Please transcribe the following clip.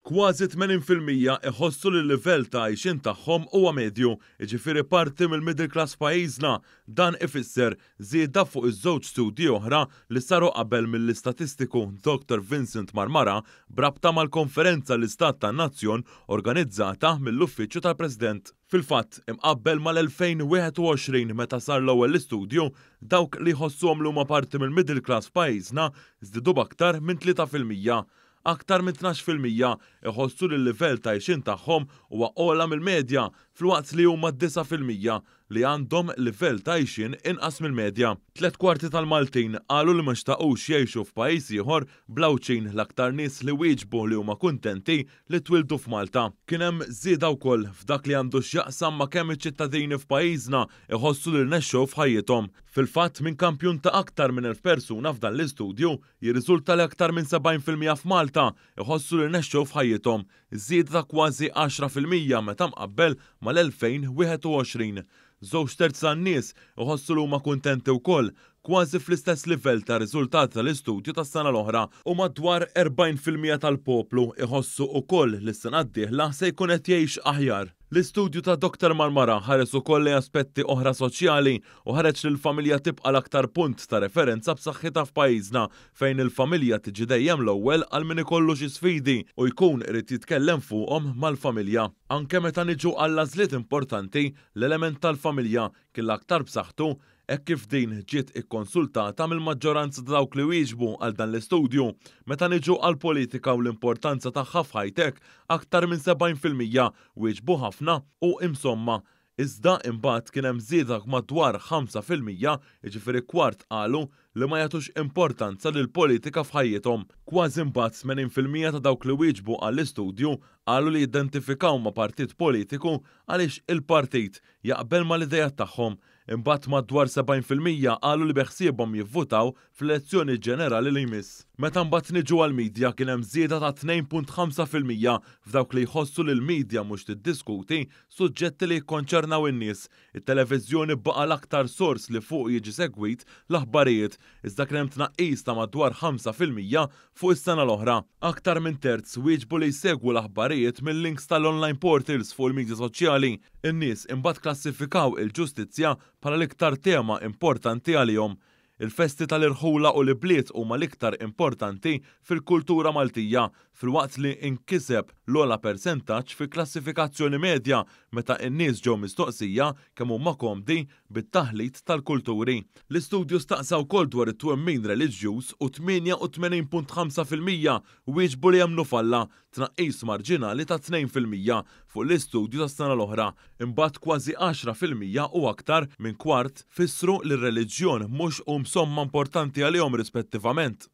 Kważi 80% iħossu li l-livell ta' għajxin tagħhom huwa medju, jiġifieri parti mill-middle class pajjiżna. Dan ifisser żieda fuq iż-żewġ studji oħra li saru qabel mill-istatistiku Dr. Vincent Marmara brabta mal-konferenza l-Istat tan-Nazzjon organizzata mill-Uffiċċju tal-President. Fil-fatt, imqabbel mal-2021 meta sar l-ewwel l-istudju, dawk li jħossuhom li huma parti mill-middle class pajjiżna żdiedu b'aktar minn 3%. Aktar minn 12% iħossu li l-livell ta' għajxin tagħhom huwa ogħla mill-medja filwaqt li huma 9% li għandhom livell ta' għajxin inqas mill-medja. 3/4 tal-Maltin qalu li ma xtaqux jgħixu f'pajjiż ieħor blawċin l-aktar nies li wieġbu li huma kuntenti li twildu f'Malta. Kien hemm żieda wkoll f'dak li għandu x'jaqsam ma' kemm iċ-ċittadini f'pajjiżna iħossu li rnexxew f'ħajjithom. Fil-fatt minn kampjun ta' aktar minn 1000 persuna f'dan l-istudju jirriżulta li aktar minn 70% f'Malta iħossu li rnexxew f'ħajjithom, żieda ta' kważi 10% meta mqabbel mal-2021. Żewġ terz tan-nies iħossu li huma kuntenti wkoll, kważi fl-istess livell ta' riżultat tal-istudju tas-sena l-oħra u madwar 40% tal-poplu iħossu wkoll li s-sena d-dieħla se jkun qed jgħix aħjar. L-istudju ta' Dr. Marmara ħares ukoll lejn aspetti oħra soċjali u ħareġ li l-familja tibqa' l-aktar punt ta' referenza b'saħħitha f'pajjiżna fejn il-familja tiġi dejjem l-ewwel għal min ikollu xi sfidi u jkun irid jitkellem fuqhom mal-familja. Anke meta niġu għall-għażliet importanti, l-element tal-familja kien l-aktar b'saħħtu hekk kif din ġiet ikkonsultata mill-maġġoranza ta' dawk li wieġbu għal dan l-istudju. Meta niġu għall-politika u l-importanza tagħha f'ħajtek, aktar minn 70% wieġbu ħafna u insomma. Iżda imbagħad kien hemm żieda madwar 5%, jiġifieri kwart qalu li ma jagħtux importanza lil politika f'ħajjithom. Kważi imbagħad 80% ta' dawk li wieġbu għall-istudju qalu li jidentifikaw ma' partit politiku għaliex il-partit jaqbel mal-idejat tagħhom. Imbagħad madwar 70% qalu li beħsiebhom jivvutaw fl-elezzjoni ġenerali li jmiss. Meta mbagħad niġu għall-midja kien hemm żieda ta' 2.5% f'dawk li jħossu li l-midja mhux tiddiskuti suġġetti li jikkonċernaw in-nies. Il-televiżjoni baqa' l-aktar sors li fuq jiġi segwit l-aħbarijiet, iżda kien hemm tnaqqis ta' madwar 5% fuq is-sena l-oħra. Aktar minn terz wieġbu li jsegwu l-aħbarijiet mill-links tal-online portals fuq il-midja soċjali. In-nies imbagħad klassifikaw il-ġustizzja bħala l-iktar tema importanti għalihom. Il-festi tal-irħula u l-bliet huma l-iktar importanti fil-kultura Maltija, filwaqt li inkiseb l-ogħla persentaġġ fi klassifikazzjoni medja meta n-nies ġew mistoqsija kemm huma komdi bit-taħlit tal-kulturi. L-istudju staqsa wkoll dwar it-twemmin reliġjuż u 88.5% wieġbu li jemmnu falla, tnaqqis marġinali ta' 2% fuq l-istudju tas-sena l-oħra. Imbagħad kważi 10% u aktar minn kwart fissru li r-reliġjon mhux somma importanti għalihom rispettivament.